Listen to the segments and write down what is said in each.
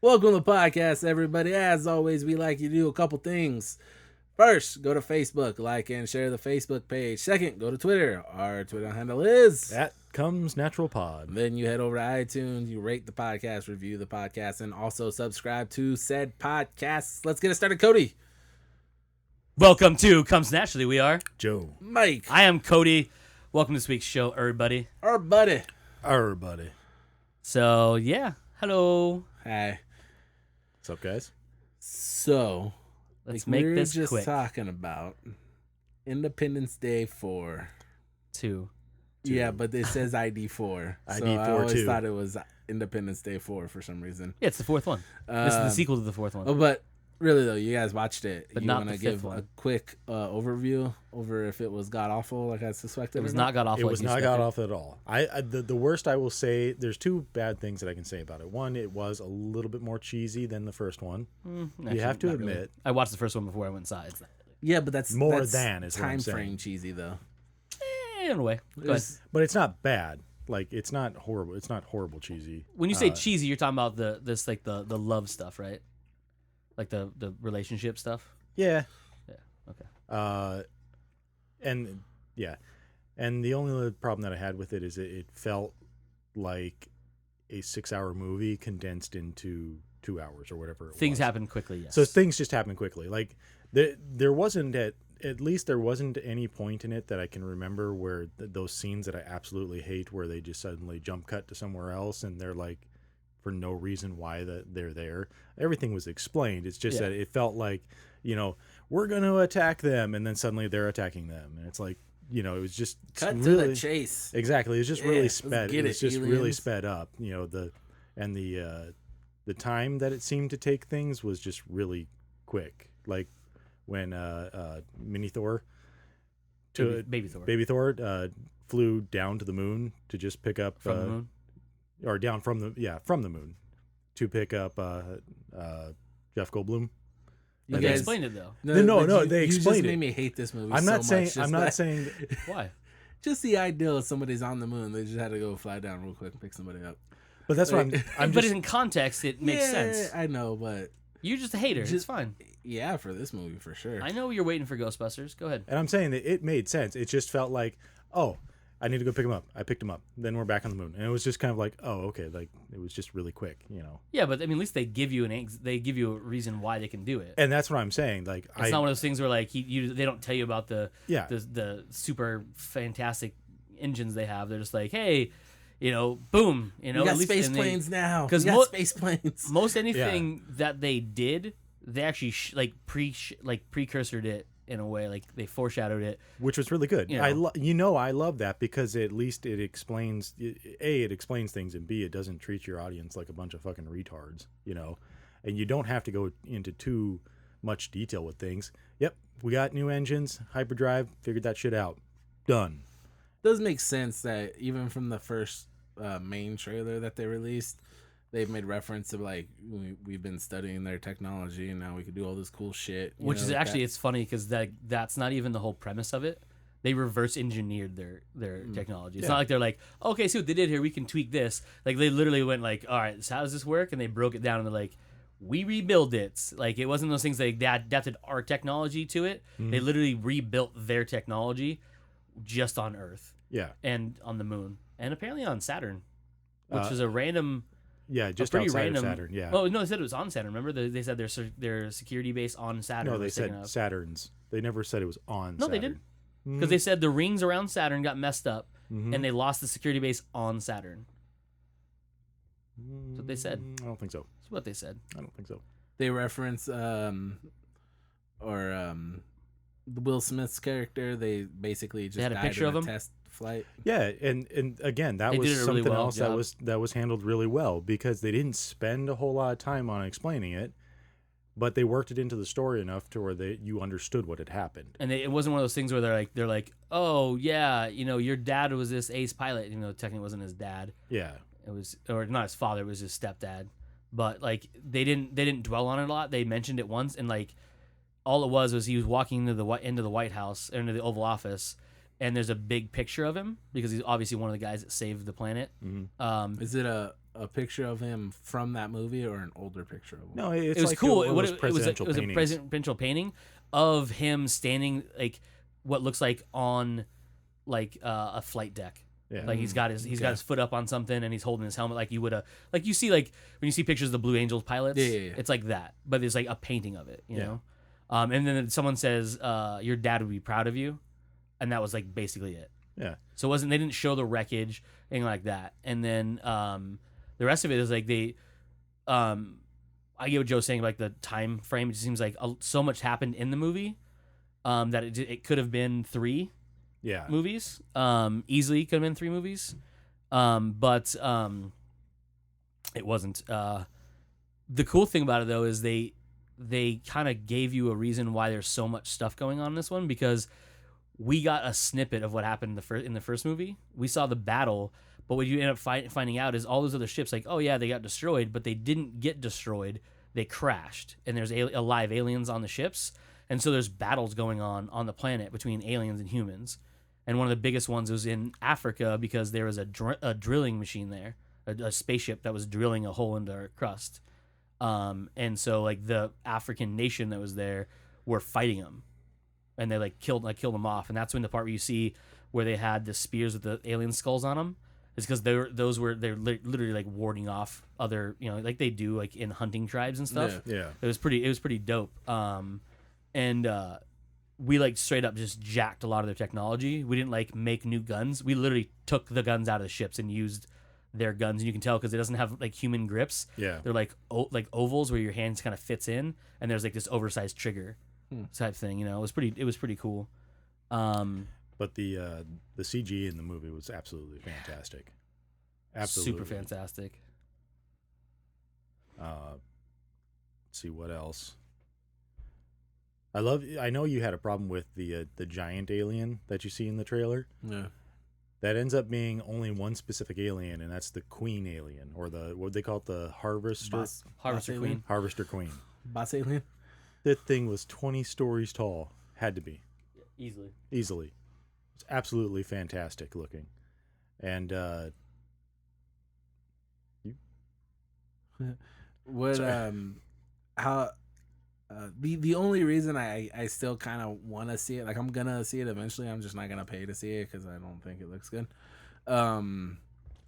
Welcome to the podcast, everybody. As always, we like you to do a couple things. First, go to Facebook, like and share the Facebook page. Second, go to Twitter. Our Twitter handle is That Comes Natural Pod. Then you head over to iTunes, you rate the podcast, review the podcast, and also subscribe to said podcasts. Let's get it started, Cody. Welcome to Comes Naturally. We are Joe. Mike. I am Cody. Welcome to this week's show, everybody. Our buddy. Our buddy. So, yeah. Hello. Hi. What's up, guys? So, Let's like make we were this just quick. talking about Independence Day 4. Two. Yeah, but it says ID4. So ID4 I always too. thought it was Independence Day 4 for some reason. Yeah, it's the fourth one. This is the sequel to the fourth one. Oh, but really though, you guys watched it. But you not wanna the fifth give one. a quick overview over if it was god awful, like I suspected? It was or not god awful. It like was you not expected. got off at all. The worst I will say, there's two bad things that I can say about it. One, it was a little bit more cheesy than the first one. Actually, You have to not really. admit. I watched the first one before I went inside. Yeah, but that's More that's than is what I'm time saying. frame cheesy though. In a way. Go ahead. There's- But it's not bad. Like, it's not horrible. It's not horrible cheesy. When you say cheesy, you're talking about the love stuff, right? Like the relationship stuff. Yeah. Yeah. Okay. And yeah. And the only other problem that I had with it is it felt like a 6-hour movie condensed into 2 hours or whatever it Things was. happen quickly. Yes. So things just happen quickly. Like there wasn't at least there wasn't any point in it that I can remember where those scenes that I absolutely hate, where they just suddenly jump cut to somewhere else and they're like, for no reason why they're there. Everything was explained. It's just that it felt like, we're going to attack them, and then suddenly they're attacking them, and it's like, it was just Cut really, to the chase. Exactly. It was just Yeah, really let's sped. get It was it, just really aliens. sped up. The time that it seemed to take things was just really quick. Like when Mini Thor, Baby Thor. Baby Thor, flew down to the moon to just pick up From the moon. or down from the moon to pick up Jeff Goldblum. You They guys explained it though. No, but they you just explained made it. me hate this movie. I'm so not saying much, I'm just not by- saying Why? just the idea of somebody's on the moon. They just had to go fly down real quick and pick somebody up. but that's what I'm But just in context, it makes Yeah, sense. I know, but You're just a hater. It's Just- fine. yeah, for this movie for sure. I know you're waiting for Ghostbusters. Go ahead. and I'm saying that it made sense. It just felt like, oh, I need to go pick him up. I picked him up. Then we're back on the moon, and it was just kind of like, oh, okay, like it was just really quick, Yeah, but I mean, at least they give you they give you a reason why they can do it. And that's what I'm saying. Like It's not one of those things where like they don't tell you about the Yeah. the super fantastic engines they have. They're just like, hey, boom, we at got least space and they- planes now. 'cause We got mo- space planes. Most anything that they did, they actually precursored it in a way, like they foreshadowed it. which was really good. You I love that because at least it explains it explains things, and B, it doesn't treat your audience like a bunch of fucking retards, and you don't have to go into too much detail with things. Yep, we got new engines, hyperdrive, figured that shit out, done. Does make sense that even from the first main trailer that they released, they've made reference to like we've been studying their technology and now we can do all this cool shit. Which is actually it's funny because that's not even the whole premise of it. They reverse engineered their technology. It's Yeah. not like they're like, okay, see what they did here. We can tweak this. Like they literally went like, all right, so how does this work? And they broke it down and they're like, we rebuild it. Like it wasn't those things they adapted our technology to it. They literally rebuilt their technology just on Earth Yeah, and on the moon and apparently on Saturn, which Uh, is a random. yeah, just pretty outside random. of Saturn. Yeah, Oh no, they said it was on Saturn. Remember they said their security base on Saturn. no, they was taken said out. Saturn's. They never said it was on. No, Saturn. they did. Because they said the rings around Saturn got messed up Mhm. and they lost the security base on Saturn. That's what they said. I don't think so. That's what they said. I don't think so. they reference Will Smith's character. They basically just had a died picture in of him? test flight. Yeah, and again, that They was did a really something well else job. that was handled really well because they didn't spend a whole lot of time on explaining it, but they worked it into the story enough to where you understood what had happened. And it wasn't one of those things where they're like, oh yeah, your dad was this ace pilot. Technically it wasn't his dad. Yeah, It was, or not his father. It was his stepdad. But like they didn't dwell on it a lot. They mentioned it once, and like all it was he was walking into the White House, into the Oval Office, and there's a big picture of him because he's obviously one of the guys that saved the planet. Mm-hmm. Is it a picture of him from that movie or an older picture of him? No, it's It was like cool. One of those It was presidential a paintings. presidential painting of him standing like what looks like on like a flight deck. Yeah. Like he's got his foot up on something and he's holding his helmet like you would like you see like when you see pictures of the Blue Angels pilots. Yeah. It's like that, but there's like a painting of it, you Yeah. know. And then someone says, "Your dad would be proud of you," and that was like basically it. Yeah. So it wasn't they didn't show the wreckage, anything like that. And then the rest of it is like they, I get what Joe's saying, like the time frame. It just seems like so much happened in the movie that it could have been 3 Yeah. movies. Easily could have been 3 movies, but it wasn't. The cool thing about it though is they kind of gave you a reason why there's so much stuff going on in this one, because we got a snippet of what happened in the first movie. We saw the battle, but what you end up finding out is all those other ships, like, oh yeah, they got destroyed, but they didn't get destroyed. They crashed, and there's alive aliens on the ships, and so there's battles going on the planet between aliens and humans. And one of the biggest ones was in Africa because there was a drilling machine there, a spaceship that was drilling a hole into our crust. And so like the African nation that was there were fighting them, and they killed them off. And that's when the part where you see where they had the spears with the alien skulls on them is because they're literally like warding off other, you know, like they do like in hunting tribes and stuff. Yeah. It was pretty dope. And we like straight up just jacked a lot of their technology. We didn't like make new guns. We literally took the guns out of the ships and used their guns, and you can tell because it doesn't have like human grips. Yeah. They're like ovals where your hands kind of fits in, and there's like this oversized trigger type thing. You know, it was pretty cool. But the CG in the movie was absolutely fantastic. Absolutely. Super fantastic. Let's see what else. I know you had a problem with the giant alien that you see in the trailer. Yeah. That ends up being only one specific alien, and that's the queen alien, or what they call it, the harvester Harvester alien? Queen. harvester queen. Boss alien? That thing was 20 stories tall. Had to be. Easily. It's absolutely fantastic looking. And What how the only reason I still kind of want to see it, like I'm gonna see it eventually, I'm just not gonna pay to see it because I don't think it looks good,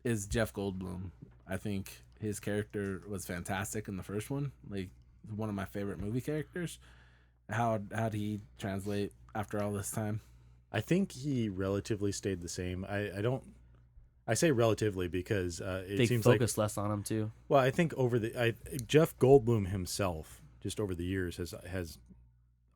is Jeff Goldblum. I think his character was fantastic in the first one, like one of my favorite movie characters. How'd he translate after all this time? I think he relatively stayed the same. I say relatively because They seems focused less on him too. Well, I think Jeff Goldblum himself, just over the years, has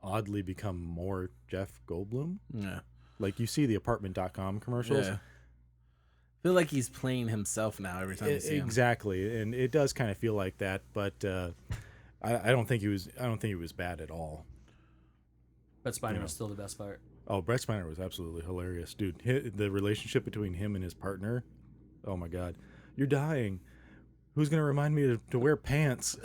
oddly become more Jeff Goldblum. Yeah. Like you see the apartment.com commercials. Yeah. I feel like he's playing himself now every time you see him. Exactly, and it does kind of feel like that, but I don't think he was bad at all. But Spiner was still the best part. Oh, Brett Spiner was absolutely hilarious, dude. The relationship between him and his partner. Oh my God, you're dying. Who's gonna remind me to wear pants?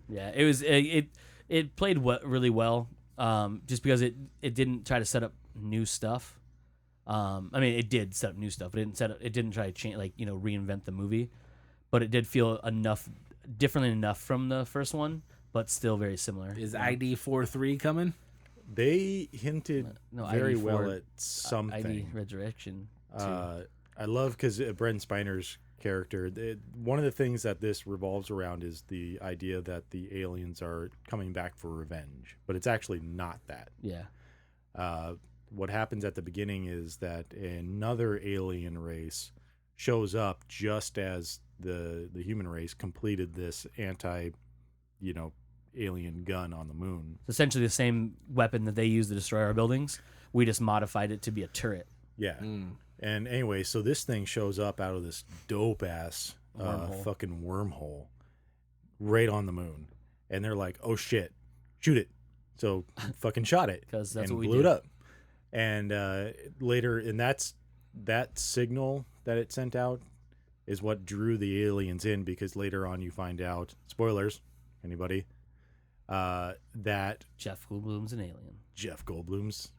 Yeah, it was it played really well. Just because it didn't try to set up new stuff. I mean, it did set up new stuff, but it didn't try to change, like, you know, reinvent the movie. But it did feel differently enough from the first one, but still very similar. Is ID 43 coming? They hinted very ID4, well at something. ID Resurrection. I love because Brent Spiner's character, one of the things that this revolves around is the idea that the aliens are coming back for revenge, but it's actually not that. Yeah. What happens at the beginning is that another alien race shows up just as the human race completed this alien gun on the moon. It's essentially the same weapon that they use to destroy our buildings. We just modified it to be a turret. Yeah. And anyway, so this thing shows up out of this dope ass fucking wormhole right on the moon. And they're like, oh shit, shoot it. So fucking shot it. Because that's and what we blew do. it up. And later, and that signal that it sent out is what drew the aliens in, because later on you find out, spoilers, anybody, that Jeff Goldblum's an alien. Jeff Goldblum's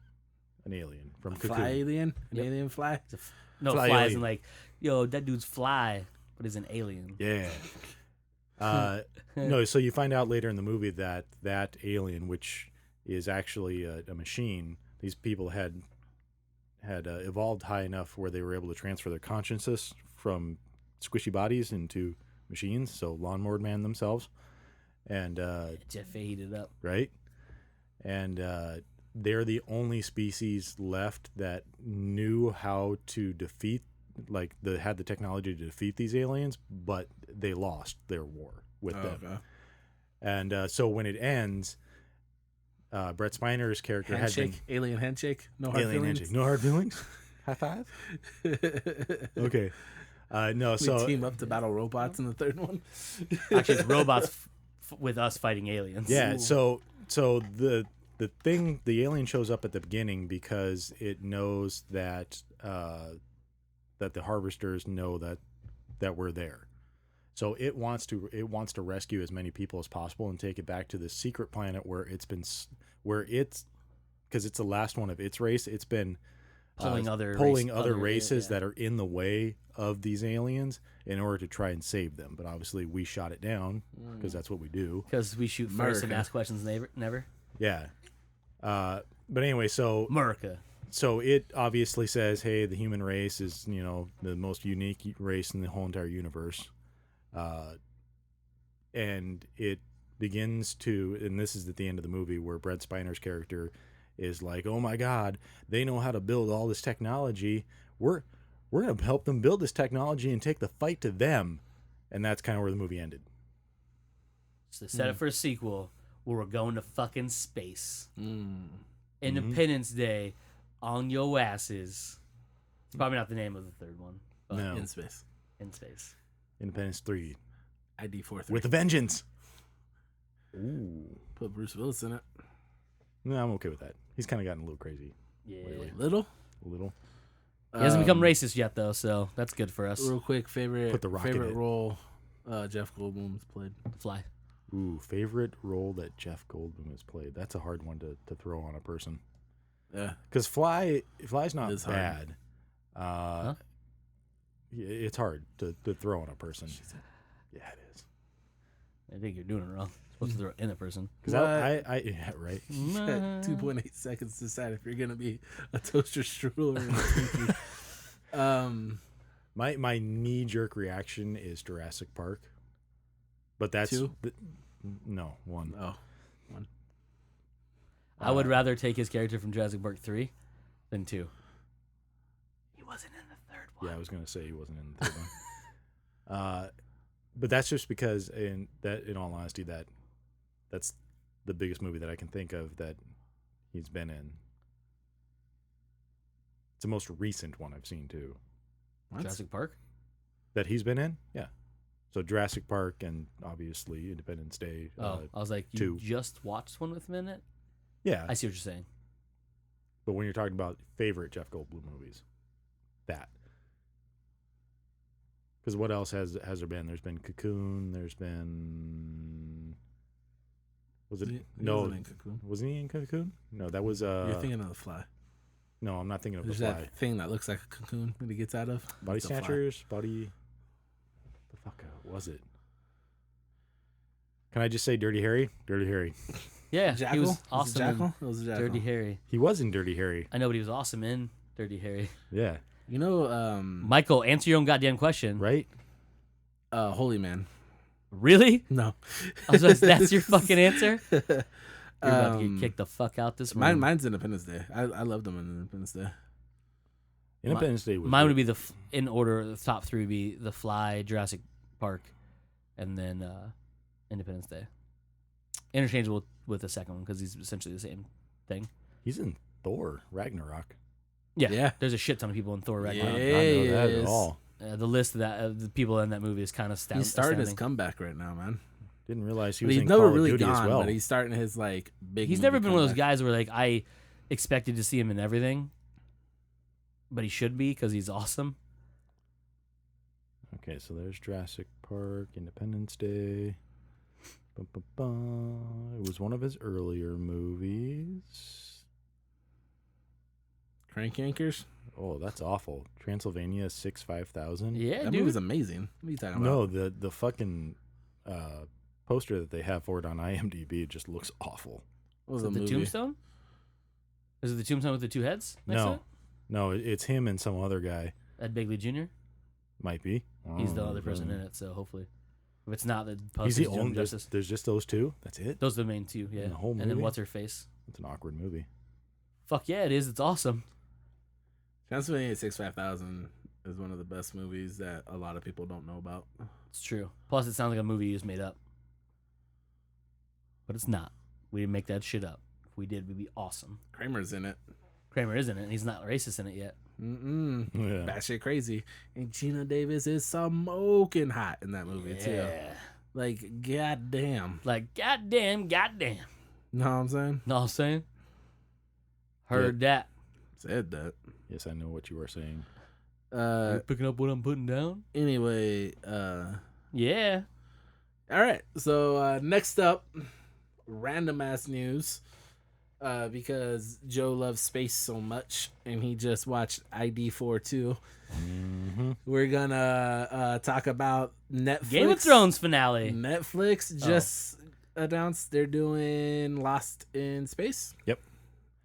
an alien from Fly Cocoon. alien? An Yep. alien fly? No, Fly flies alien. and like yo, that dude's fly, but he's an alien. Yeah. No, so you find out later in the movie that that alien, which is actually a machine, these people had evolved high enough where they were able to transfer their consciousness from squishy bodies into machines, so lawnmower man themselves. And Jeff faded up. right? And they're the only species left that knew how to defeat, like, had the technology to defeat these aliens, but they lost their war with them. Okay. And so when it ends, Brett Spiner's character Handshake, alien handshake, no hard alien feelings. handshake. No hard feelings. High five. Okay. No, We so team up to battle robots in the third one. Actually, it's robots with us fighting aliens. yeah, so the thing, the alien shows up at the beginning because it knows that that the harvesters know that we're there. So it wants to rescue as many people as possible and take it back to the secret planet where because it's the last one of its race. It's been Pulling other races yeah. that are in the way of these aliens in order to try and save them. But obviously we shot it down because that's what we do. Because we shoot first and America. ask questions never. Yeah. But anyway, so America. it obviously says, hey, the human race is, the most unique race in the whole entire universe. And it begins to, and this is at the end of the movie where Brett Spiner's character is like, oh my God, they know how to build all this technology. We're going to help them build this technology and take the fight to them. And that's kind of where the movie ended. So set it for a sequel where we're going to fucking space. Mm. Independence Day on your asses. It's probably not the name of the third one. But No. In space. in space. Independence 3 ID 4 with a vengeance. Ooh. Put Bruce Willis in it. No, I'm okay with that. He's kind of gotten a little crazy. Yeah. Lately. Little. A little. He hasn't become Um, racist yet, though, so that's good for us. Real quick, Put the rock in favorite it. role Jeff Goldblum's played. Fly. Ooh, favorite role that Jeff Goldblum has played. That's a hard one to throw on a person. Yeah. Because Fly's not It's hard. bad. It's hard to throw on a person. Yeah, it is. I think you're doing it wrong. You're supposed to throw it in a person. Because yeah, right. You got 2.8 seconds to decide if you're gonna be a toaster strudel or a Twinkie. My knee jerk reaction is Jurassic Park, but that's 2? No, 1. Oh, one. I would rather take his character from Jurassic Park 3 than 2. He wasn't in the third one. Yeah, I was gonna say he wasn't in the third one. But that's just because, in all honesty, that's the biggest movie that I can think of that he's been in. It's the most recent one I've seen too. What? Jurassic Park? That he's been in, yeah. So Jurassic Park and obviously Independence Day. I was like, you 2. just watched one with him in it? Yeah, I see what you're saying. but when you're talking about favorite Jeff Goldblum movies, that. Because what else has there been? There's been Cocoon. There's been. Was it He no? wasn't in Cocoon. Wasn't he in Cocoon? No, that was You're thinking of The Fly. No, I'm not thinking of There's The Fly. that thing that looks like a cocoon that he gets out of. Body It's The Fly. Snatchers, Body. The fuck was it? Can I just say Dirty Harry? Dirty Harry. Yeah, Jackal? he was Was it awesome in Jackal? It was a Jackal. Dirty Harry. He was in Dirty Harry. I know, but he was awesome in Dirty Harry. Yeah. You know, Michael, answer your own goddamn question. Right. Holy Man. Really? No. I was like, that's your fucking answer? You're about to get kicked the fuck out this room. Mine's Independence Day. I loved him in Independence Day. Independence Day was. Mine would good. be in order, the top 3 would be The Fly, Jurassic Park, and then Independence Day. Interchangeable with the second one because he's essentially the same thing. He's in Thor Ragnarok. Yeah. There's a shit ton of people in Thor Ragnarok. I did not know that at Yes. all. The list of the people in that movie is kind of He's starting his astounding. comeback right now, man. Didn't realize he But was he's in never Call of really Duty gone, as well. but he's starting his like big. He's movie never been one of those comeback. guys where like I expected to see him in everything, but he should be because he's awesome. Okay, so there's Jurassic Park, Independence Day. Bum, bum, bum. It was one of his earlier movies. Crank Yankers? Oh, that's awful. Transylvania 65000. Yeah, That dude. movie's amazing. What are you talking about? No, the fucking poster that they have for it on IMDb just looks awful. What was Is it the the movie? Tombstone? Is it the Tombstone with the two heads? Next to No, it? no, it's him and some other guy. Ed Begley Jr. Might be. He's the Oh, other person really. in it, so hopefully, if it's not, the He's poster's the doing only. justice. There's just those two. That's it. Those are the main two, yeah. the whole And then movie? what's her face? It's an awkward movie. Fuck yeah, it is. It's awesome. Transylvania 65000 is one of the best movies that a lot of people don't know about. It's true. Plus, it sounds like a movie you just made up, but it's not. We didn't make that shit up. If we did, we'd be awesome. Kramer's in it. Kramer isn't it? And he's not racist in it yet. Mm-mm. Yeah. Batshit crazy. And Gina Davis is smoking hot in that movie, too. Yeah. Like, goddamn. Like, goddamn. Know what I'm saying? Know what I'm saying? Heard that. Said that. Yes, I know what you were saying. You picking up what I'm putting down? Anyway, Yeah. all right. So next up, random ass news. Because Joe loves space so much, and he just watched ID4 too. Mm-hmm. We're gonna talk about Netflix. Game of Thrones finale. Netflix just announced they're doing Lost in Space. Yep.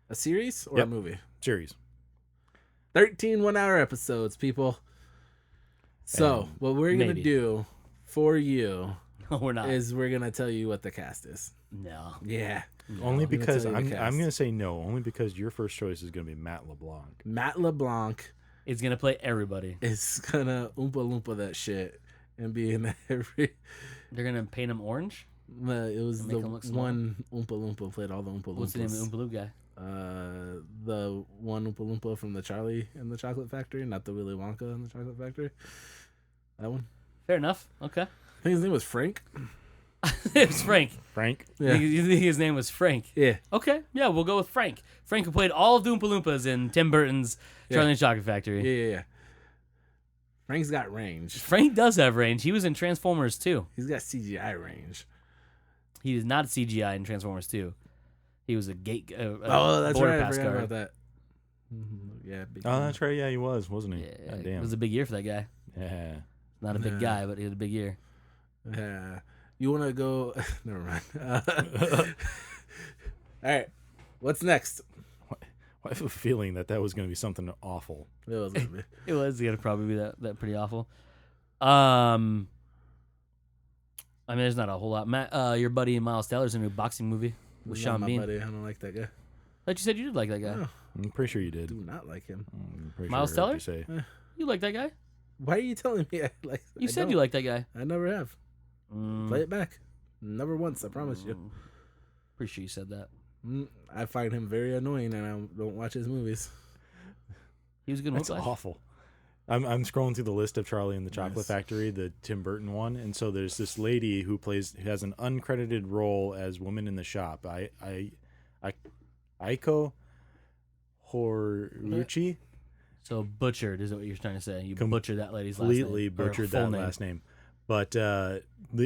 A series or Yep. a movie? Series. 13 1-hour episodes, people. So And what we're gonna maybe. do for you No, we're not. is we're gonna tell you what the cast is. No. Yeah. Only I'm gonna because tell you the I'm cast. going to say no. Only because your first choice is going to be Matt LeBlanc. Matt LeBlanc It's going to play everybody. is gonna Oompa Loompa that shit and be in every. They're going to paint him orange? It was Make the him look small. one Oompa Loompa played all the Oompa Loompas. What's the name of the Oompa Loompa guy? The one Oompa Loompa from the Charlie and the Chocolate Factory, not the Willy Wonka and the Chocolate Factory. That one. Fair enough. Okay. I think his name was Frank. It was Frank. Frank? You think his name was Frank? Yeah. Okay. Yeah, we'll go with Frank. Frank who played all of the Oompa Loompas in Tim Burton's Charlie and the Chocolate Factory. Yeah. Frank's got range. Frank does have range. He was in Transformers 2. He's got CGI range. He was not CGI in Transformers 2. He was a gate. Oh, that's border right. I pass forgot guard. about that. Yeah. Big Oh, that's right. Yeah, he was, wasn't he? Yeah, God it damn. was a big year for that guy. Yeah. Not a big Nah. guy, but he had a big year. Yeah. You want to go? Never mind. All right. What's next? I have a feeling that was going to be something awful. It was gonna be. It was gonna probably be that pretty awful. I mean, there's not a whole lot. Matt, your buddy Miles Teller's in a new boxing movie with Not Sean my Bean. buddy. I don't like that guy. Like you said, you did like that guy. No, I'm pretty sure you did. do not like him. I'm pretty Miles sure I heard Teller? you say. You like that guy? Why are you telling me I like? You I said don't. you like that guy. I never have. Mm, Play it back. Never once. I promise you. Pretty sure you said that. I find him very annoying, and I don't watch his movies. He was good in That's Whiplash. awful. I'm scrolling through the list of Charlie and the Chocolate Nice. Factory, the Tim Burton one, and so there's this lady who has an uncredited role as woman in the shop. Aiko Horuchi So butchered is what you're trying to say. You Com- butchered that lady's last name. completely or butchered full that name. last name. But the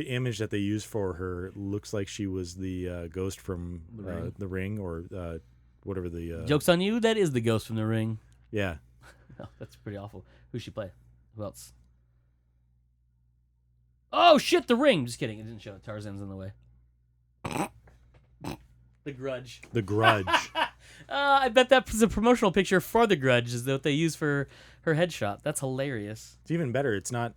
image that they used for her looks like she was the ghost from The Ring or whatever the Joke's on you. That is the ghost from The Ring. yeah. No, that's pretty awful. Who'd she play? Who else? Oh shit! The Ring. Just kidding. It didn't show. Tarzan's in the way. The Grudge. The Grudge. I bet that was a promotional picture for The Grudge. Is what they use for her headshot. That's hilarious. It's even better. It's not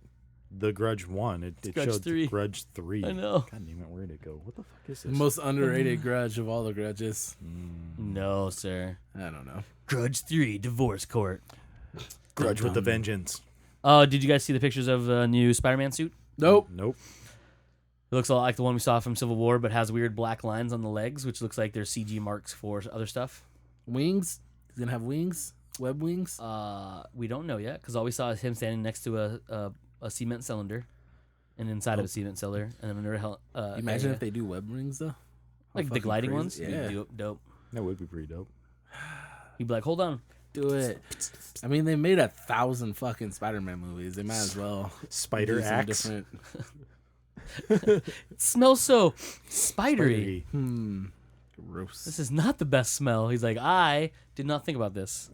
The Grudge 1. It Grudge showed 3. Grudge 3. I know. God damn it, where'd it go? What the fuck is The this? most underrated grudge of all the grudges. No, sir. I don't know. Grudge 3, Divorce Court. Grudge with the Vengeance. Oh, did you guys see the pictures of the new Spider-Man suit? Nope. Nope. It looks a lot like the one we saw from Civil War, but has weird black lines on the legs, which looks like they're CG marks for other stuff. Wings? He's gonna have wings? Web wings? We don't know yet, because all we saw is him standing next to a cement cylinder, and inside of a cement cylinder, and then under a Imagine area. if they do web rings though. How like the fucking gliding crazy. ones. Yeah. Dope. That would be pretty dope. He'd be like, hold on. Do it. I mean, they made 1,000 fucking Spider-Man movies. They might as well Spider do some Axe. different. It smells so spidery. Spidery. Gross. This is not the best smell. He's like, I did not think about this.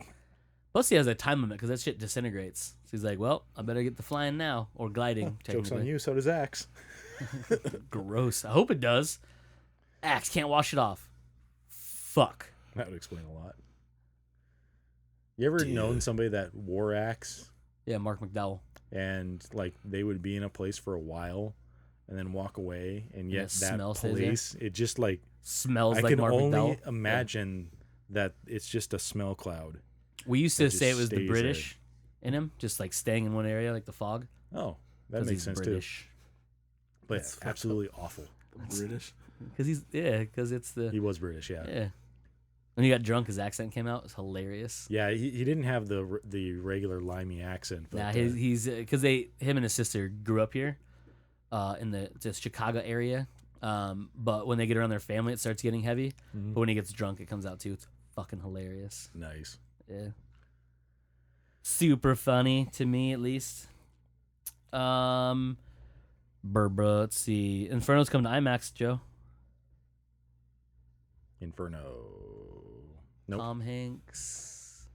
Plus, he has a time limit because that shit disintegrates. So he's like, well, I better get the flying now. Or gliding, Joke's on technically. you, so does Axe. Gross. I hope it does. Axe can't wash it off. Fuck. That would explain a lot. You ever known somebody that wore Axe Yeah, Mark McDowell. and like they would be in a place for a while and then walk away, and yet the that smell stays there? place, it just like Smells I like can Mark only McDowell. imagine that it's just a smell cloud. We used to It just say it was the stays British in him, just like staying in one area, like the fog. Oh, that 'Cause makes he's sense British. too. But That's fucked absolutely awful. British. Because it's the He was British, yeah. yeah. When he got drunk, his accent came out. It was hilarious. Yeah, he didn't have the regular limey accent. But, Nah, he's because him and his sister grew up here, in the Chicago area. But when they get around their family, it starts getting heavy. Mhm. But when he gets drunk, it comes out too. It's fucking hilarious. Nice. Yeah. Super funny to me, at least. Let's see. Inferno's coming to IMAX, Joe. Inferno. Nope. Tom Hanks.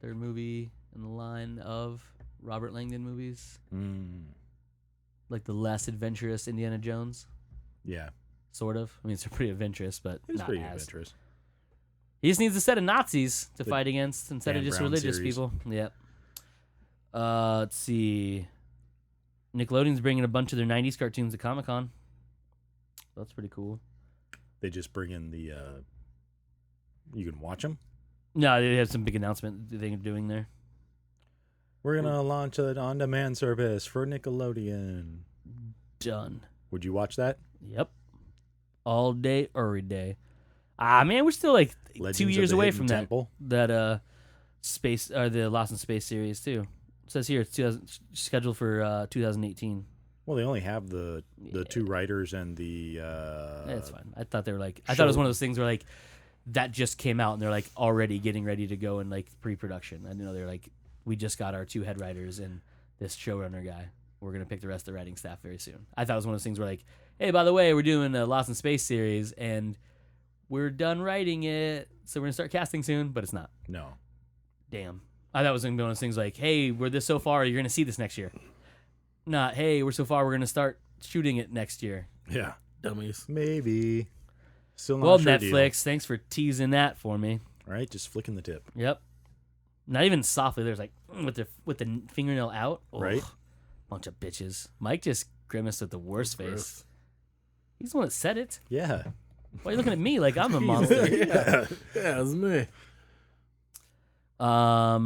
Third movie in the line of Robert Langdon movies. Like the less adventurous Indiana Jones, Yeah, sort of. I mean, it's pretty adventurous, but it's not pretty as. adventurous. He just needs a set of Nazis to The fight against instead of Dan just Brown religious series. people. Yep. Let's see. Nickelodeon's bringing a bunch of their 90s cartoons to Comic-Con. That's pretty cool. They just bring in the. You can watch them. No, they have some big announcement they're doing there. We're gonna launch an on-demand service for Nickelodeon. Done. Would you watch that? Yep. All day, every day. Ah, man, we're still like Legends 2 of years the away Hidden from Temple? that space or the Lost in Space series too. It says here it's 2000, scheduled for 2018. Well, they only have the two writers and the. That's fine. I thought they were like. I thought it was one of those things where like that just came out and they're like already getting ready to go in like pre-production. I didn't know they're like, we just got our 2 head writers and this showrunner guy. We're gonna pick the rest of the writing staff very soon. I thought it was one of those things where like, hey, by the way, we're doing a Lost in Space series and we're done writing it, so we're gonna start casting soon. But it's not. No. Damn. I thought it was gonna be one of those things like, hey, we're this so far, you're gonna see this next year. Not, hey, we're so far, we're gonna start shooting it next year. Yeah. Dummies. Maybe. Still not Well, a sure Netflix, deal. thanks for teasing that for me. All right, just flicking the tip. Yep. Not even softly. There's like with the fingernail out. Ugh. Right. Bunch of bitches. Mike just grimaced with the worst face. Gross. He's the one that said it. Yeah. Why are you looking at me like I'm a monster? Yeah, it was me.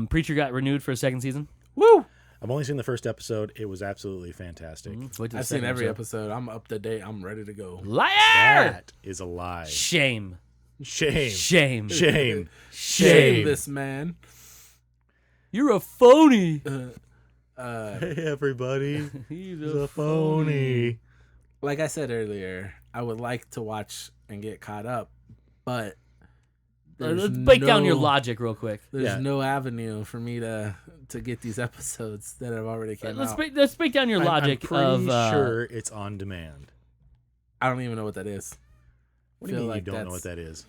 Preacher got renewed for a second season. Woo! I've only seen the first episode. It was absolutely fantastic. Wait till the I've seen second every episode. I'm up to date. I'm ready to go. Liar! That is a lie. Shame. Shame. Shame. Shame. Shame. This man. You're a phony. Hey, everybody. He's He's a phony. Like I said earlier, I would like to watch and get caught up, but Let's break down your logic real quick. There's Yeah. no avenue for me to get these episodes that have already came out. Let's break down your logic I'm pretty of sure it's on demand. I don't even know what that is. What do you feel mean like you don't know that's- what that is?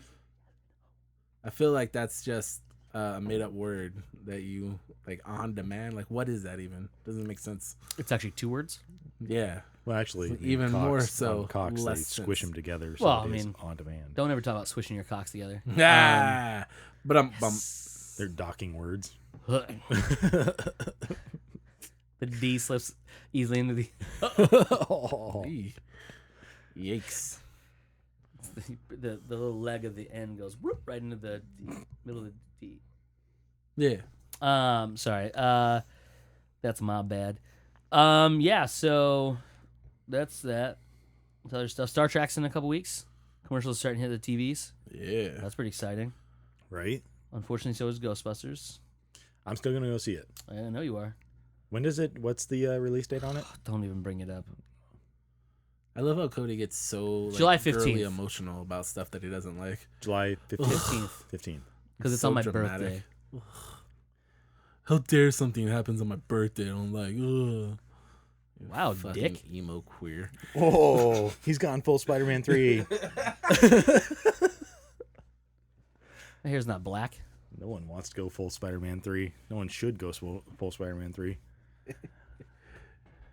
I feel like that's just a made up word that you like on demand. Like, what is that even? Doesn't make sense. It's actually 2 words. Yeah. Well, actually, in Even more so, on Cox, they less squish sense. them together, so Well, it I is mean, on demand. Don't ever talk about swishing your cocks together. Ah, but I'm They're docking words. The D slips easily into the yikes. the little leg of the N goes whoop, right into the middle of the D. Yeah. Sorry. That's my bad. Yeah. So that's that. Other stuff. Star Trek's in a couple weeks. Commercials starting to hit the TVs. Yeah. That's pretty exciting. Right? Unfortunately, so is Ghostbusters. I'm still gonna go see it. I know you are. When does it? What's the release date on it? Don't even bring it up. I love how Cody gets so like, July girly 15th. emotional about stuff that he doesn't like. July 15th. 15th. Because it's So on my dramatic. birthday. How dare something happens on my birthday? I'm like, ugh. You Wow, fucking dick. emo queer. Oh, he's gone full Spider-Man 3. My hair's not black. No one wants to go full Spider-Man 3. No one should go full Spider-Man 3.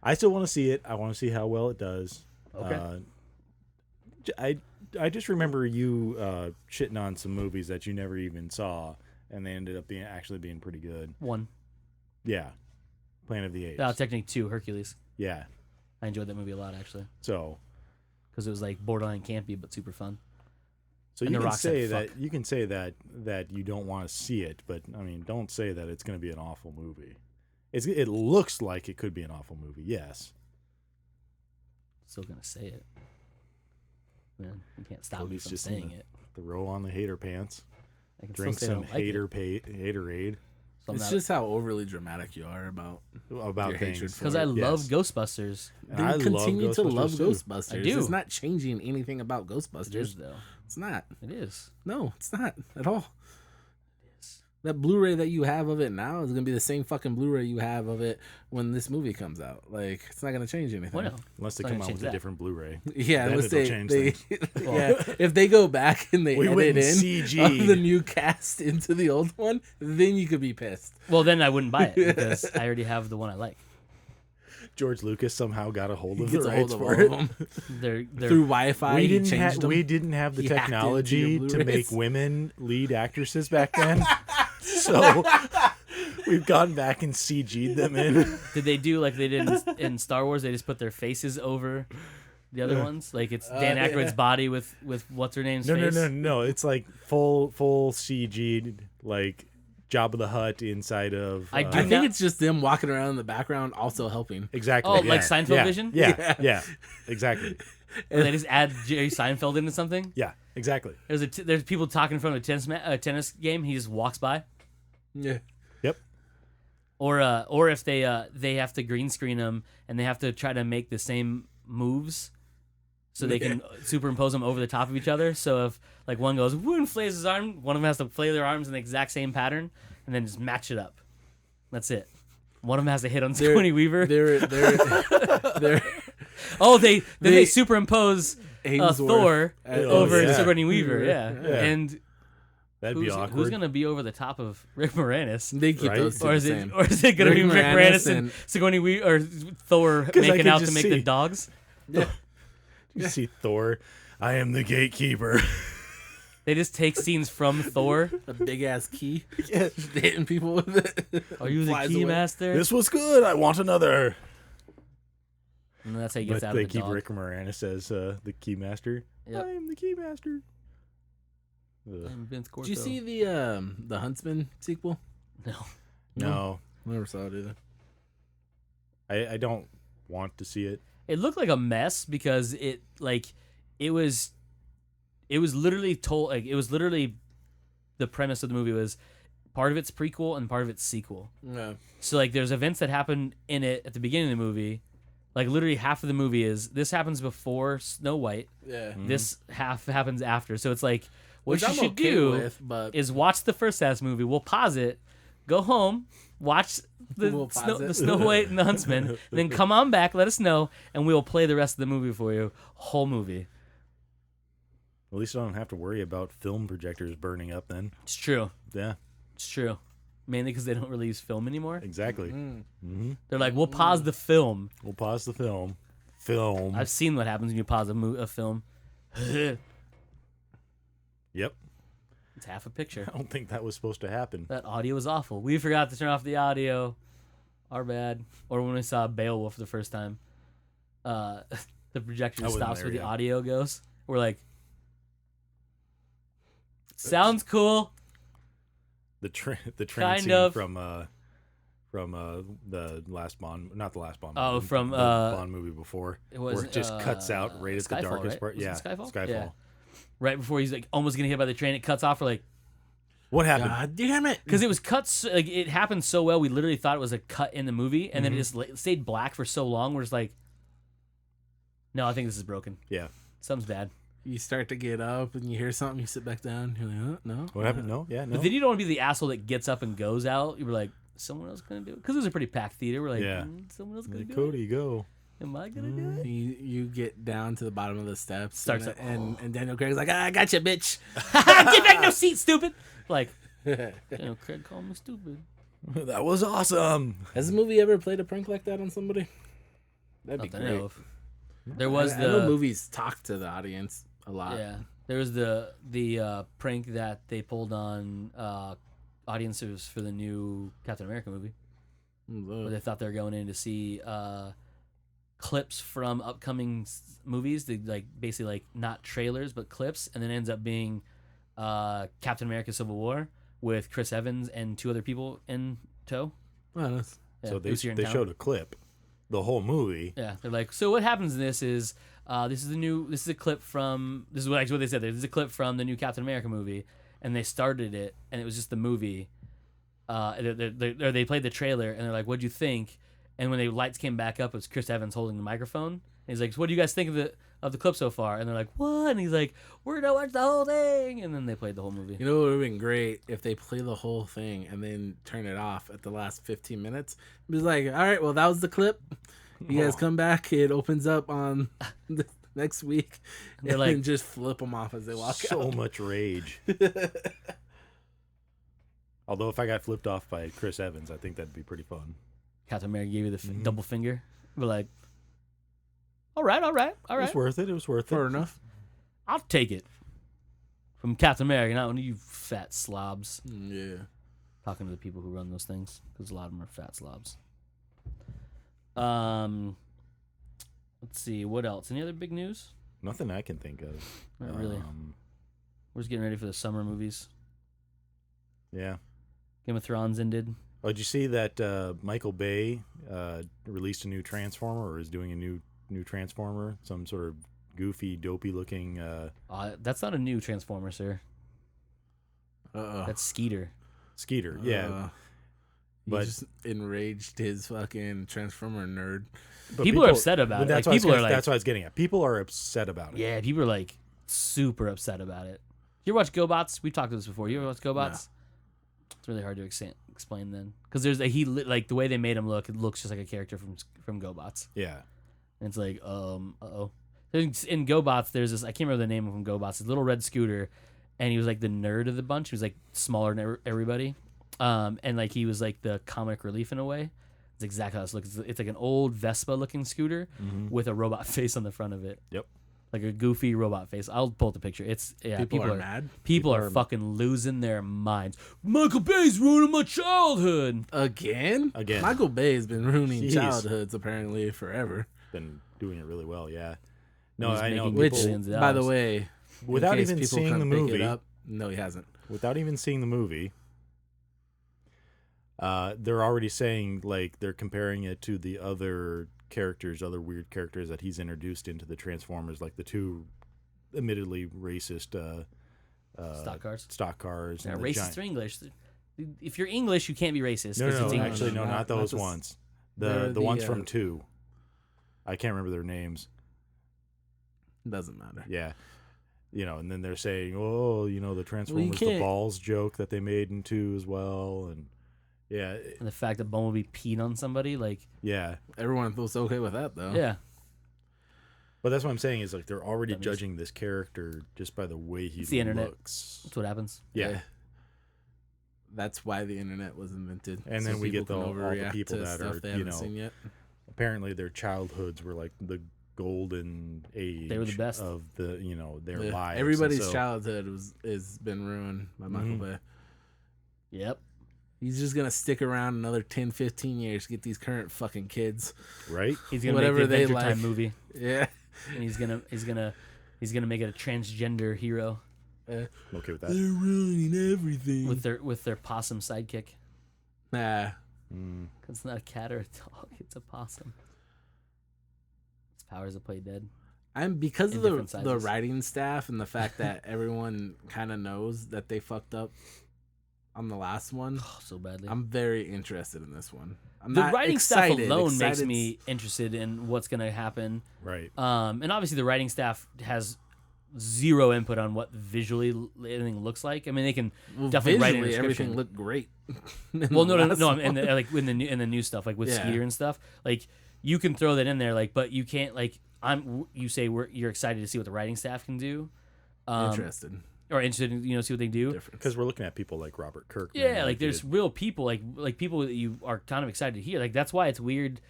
I still want to see it. I want to see how well it does. Okay. I just remember you shitting on some movies that you never even saw, and they ended up actually being pretty good. One. Yeah. Planet of the Apes. Technically 2, Hercules. Yeah. I enjoyed that movie a lot, actually. So Because it was like borderline campy, but super fun. So And you The can Rock said, say "Fuck." that you can say that you don't want to see it, but I mean, don't say that it's going to be an awful movie. It looks like it could be an awful movie. Yes. Still gonna say it. Man, you can't stop me Cody's from just saying gonna it. Throw on the hater pants. I can Drink still say I some don't like it. haterade So I'm It's not- just how overly dramatic you are about about your hatred things. for because I it. love Yes. Ghostbusters. And Then I continue to love too. Ghostbusters. I do. It's not changing anything about It is Ghostbusters. though. It's not. It is. No, it's not at all. It is. That Blu-ray that you have of it now is gonna be the same fucking Blu-ray you have of it when this movie comes out. Like, it's not gonna change anything. Well, no. Unless they Not come gonna out change with that. a different Blu-ray. Yeah, Then unless it'll they, change they yeah, if they go back and they We edit went in CG. of the new cast into the old one, then you could be pissed. Well, then I wouldn't buy it because I already have the one I like. George Lucas somehow got a hold He of the gets a rights hold of for all it. of them They're through Wi-Fi. We he didn't changed them. we didn't have the He hacked into technology your to make Blu-rays. women lead actresses back then. So we've gone back and CG'd them in. Did they do like they did in Star Wars? They just put their faces over the other ones. Like it's Dan yeah. Aykroyd's body with what's her name's face. No. It's like full CG'd, like Jabba the Hutt inside of. I do I think not- it's just them walking around in the background, also helping. exactly. Oh, yeah, like Seinfeld yeah, vision? Yeah, exactly. Or they just add Jerry Seinfeld into something. Yeah, exactly. There's people talking in front of a tennis game. He just walks by. Yeah. Yep. Or if they have to green screen them and they have to try to make the same moves, so they can superimpose them over the top of each other. So if like one goes woo and flails his arm, one of them has to flay their arms in the exact same pattern and then just match it up. That's it. One of them has to hit on Sigourney Weaver. They're Oh, they they- superimpose Hemsworth Thor over yeah. Sigourney Weaver. Yeah. Yeah. And That'd be who's awkward. gonna be over the top of Rick Moranis? They keep Right? those two Or the is same. it gonna be Rick Rick Moranis Moranis and and- Sigourney Weaver or Thor 'Cause I making could out to just make see- the dogs? You see Thor, I am the gatekeeper. They just take scenes from Thor. A big ass key, hitting people with it. Are you the Flies key away. master? This was good. I want another. And that's how he gets But out they of the keep dog. Rick Moranis as the key master. Yep. I am the key master. Ugh. I'm Vince Did you Corso. see the Huntsman sequel? No. No, Never saw it either. I don't want to see it. It looked like a mess because it was literally told like it was literally the premise of the movie was part of it's prequel and part of it's sequel. No. So like there's events that happen in it at the beginning of the movie. Like literally half of the movie is this happens before Snow White. Yeah. This half happens after. So it's like what Which you I'm should okay do with, but is watch the first ass movie. We'll pause it, go home, watch We'll pause it. the Snow White and the Huntsman, then come on back, let us know, and we will play the rest of the movie for you. Whole movie. At least I don't have to worry about film projectors burning up then. It's true. Yeah, It's true. Mainly because they don't release film anymore. exactly. Mm. They're like, we'll pause the film. We'll pause the film. Film. I've seen what happens when you pause a film. Yep. It's half a picture. I don't think that was supposed to happen. That audio was awful. We forgot to turn off the audio. Our bad. Or when we saw Beowulf the first time, the projection I wasn't stops there where the yet. audio goes. We're like, sounds cool. The train Kind scene of. from the last Bond, not the last Bond. Oh, movie, from, the Bond movie before, It was where it just cuts out right at the Skyfall, darkest right? part. Was it Yeah, Skyfall? Yeah. Skyfall. Right before he's like almost getting hit by the train, it cuts off. We're like, What happened? God damn it! because it was cut, like it happened so well, we literally thought it was a cut in the movie, and then it Mm-hmm. just stayed black for so long. We're just like, no, I think this is broken. Yeah. Something's bad. You start to get up and you hear something, you sit back down. You're like, no. What happened? No. Yeah. No. But then you don't want to be the asshole that gets up and goes out. You were like, someone else gonna do it? Because it was a pretty packed theater. We're like, Yeah. Someone else gonna do Cody, go. it? Am I gonna do it? You get down to the bottom of the steps, Starts and, to- and Daniel Craig's like, I got you, bitch. Get back, no seat, stupid. Like, Craig called me stupid. That was awesome. Has the movie ever played a prank like that on somebody? That'd be Not that I great. know of. There was I know movies talk to the audience a lot. Yeah, there was the prank that they pulled on audiences for the new Captain America movie, where they thought they were going in to see clips from upcoming movies. They basically not trailers but clips, and then it ends up being Captain America: Civil War with Chris Evans and 2 other people in tow. Oh, nice. Yeah, So it was here in they town. showed a clip, the whole movie. Yeah, they're like, so what happens in this is this is a clip from this is what they said. This is a clip from the new Captain America movie, and they started it, and it was just the movie. They played the trailer, and they're like, "What'd you think?" And when the lights came back up, it was Chris Evans holding the microphone. And he's like, "So what do you guys think of the clip so far?" And they're like, "What?" And he's like, "We're gonna watch the whole thing." And then they played the whole movie. You know what would have been great if they play the whole thing and then turn it off at the last 15 minutes. It was like, all right, well, that was the clip. You guys come back. It opens up on the next week. They're And like- then just flip them off as they walk So out. much rage. Although if I got flipped off by Chris Evans, I think that'd be pretty fun. Captain America gave you the double finger. We're like, all right. It was worth it. It was worth Fair it. enough. I'll take it from Captain America, not one of you fat slobs. Yeah. Talking to the people who run those things, because a lot of them are fat slobs. Let's see, what else? Any other big news? Nothing I can think of. Not really. We're just getting ready for the summer movies. Yeah. Game of Thrones ended. Oh, did you see that Michael Bay released a new Transformer, or is doing a new Transformer? Some sort of goofy, dopey looking. That's not a new Transformer, sir. That's Skeeter. Skeeter, yeah. He But- just enraged his fucking Transformer nerd. But People are upset about it. That's Like, what people are like, that's what I was getting at. People are upset about it. yeah, people are like super upset about it. You ever watch GoBots? We've talked about this before. You ever watch GoBots? It's really hard to explain then, because there's like the way they made him look. It looks just like a character from GoBots. Yeah. And it's like, uh-oh. In GoBots, there's this, I can't remember the name of him, GoBots, this little red scooter, and he was like the nerd of the bunch. He was like smaller than everybody. And like he was like the comic relief in a way. It's exactly how this looks. It's like an old Vespa-looking scooter with a robot face on the front of it. Yep. Like a goofy robot face. I'll pull up the picture. It's, yeah, People are mad. People are fucking losing their minds. Michael Bay's ruining my childhood. Again? Again. Michael Bay has been ruining Jeez. childhoods apparently forever. Been doing it really well, yeah. No, He's I know. making Which, People, billions of by the dollars. way, in Without case even people seeing couldn't the pick it movie- up, no, he hasn't. without even seeing the movie, they're already saying, like, they're comparing it to the other characters, other weird characters that he's introduced into the Transformers, like the 2 admittedly racist Stock cars. and Yeah, the racist giant- or English. If you're English, you can't be racist. No, 'cause no, it's English. actually, no, No, not not those this- ones. they're The the, ones from 2. I can't remember their names. Doesn't matter. Yeah. You know, and then they're saying, oh, you know, the Transformers, the can't- balls joke that they made in 2 as well. And yeah, And the fact that Bumblebee peed on somebody, like, yeah. Everyone was okay with that though. yeah. But that's what I'm saying is, like, they're already Dummies. judging this character just by the way he It's the internet. looks. That's what happens. Yeah. That's why the internet was invented. And then we people get can all the overreact people to that stuff are, they you haven't know, seen yet. Apparently their childhoods were like the golden age They were the best. of the, you know, their Yeah. lives. Everybody's And so- childhood is been ruined by Michael Bay. Yep. He's just gonna stick around another 10, 15 years to get these current fucking kids. Right? He's gonna Whatever make the they Adventure Time like. movie, Yeah. and he's gonna make it a transgender hero I'm okay with that. They're ruining everything. with their possum sidekick. Nah. Mm. 'Cause it's not a cat or a dog; it's a possum. Its powers of play dead. I'm because In of different the sizes. writing staff and the fact that everyone kind of knows that they fucked up on the last one. Oh, so badly. I'm very interested in this one. I'm The not writing excited. staff alone makes Excited's- me interested in what's gonna happen. Right. And obviously the writing staff has zero input on what visually anything looks like. I mean, they can Well, definitely write in a visually, everything description. looked great. Well, no, and like in the new stuff, like with Yeah. Skeeter and stuff, like you can throw that in there, like, but you can't, like, you're excited to see what the writing staff can do. Interested. or interested in see what they do. Because we're looking at people like Robert Kirkman. Yeah, like there's real people, like people that you are kind of excited to hear. Like that's why it's weird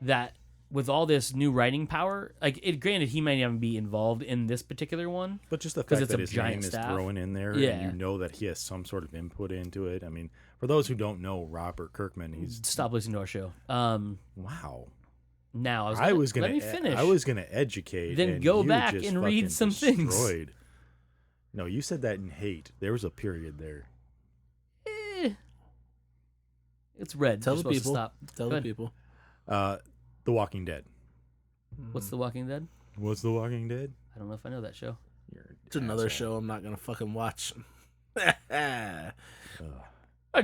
that with all this new writing power, granted he might not even be involved in this particular one, But just the 'cause fact it's that a his giant name staff. is thrown in there, Yeah. and you know that he has some sort of input into it. I mean, for those who don't know Robert Kirkman, he's stop listening to our show. wow. Now I was gonna let me finish. I was gonna educate. Then and go you back just and read fucking some things. destroyed. No, you said that in hate. There was a period there. It's red. Tell You're the supposed to people. stop. Tell Go the ahead. people. The Walking Dead. What's The Walking Dead? What's The Walking Dead? I don't know if I know that show. You're an It's another asshole. show I'm not gonna fucking watch.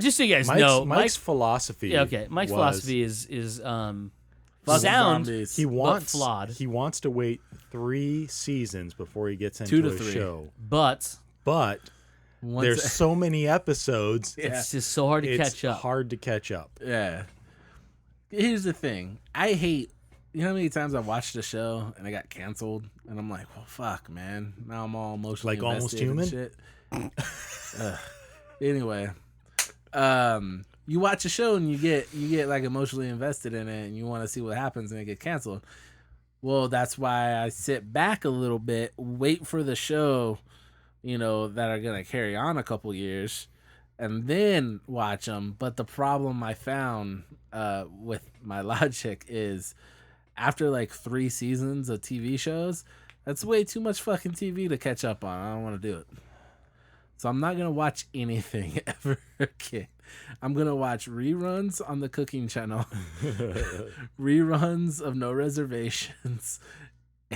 Just so you guys Mike's, know, Mike's philosophy. Yeah, okay. Mike's was philosophy is Fuck sound. zombies. he wants flawed. He wants to wait 3 seasons before he gets 2 into to a 3. show. But But Once- there's so many episodes. Yeah. it's just so hard to It's catch up. hard to catch up. Yeah. Here's the thing. I hate. You know how many times I watched a show and it got canceled, and I'm like, well, fuck, man. Now I'm all emotionally Like Almost invested and shit. Ugh. Anyway, you watch a show and you get like emotionally invested in it, and you want to see what happens, and it get canceled. Well, that's why I sit back a little bit, wait for the show, that are gonna carry on a couple years, and then watch them. But the problem I found with my logic is, after like 3 seasons of TV shows, that's way too much fucking TV to catch up on. I don't want to do it. So I'm not going to watch anything ever again. I'm going to watch reruns on the cooking channel, reruns of No Reservations,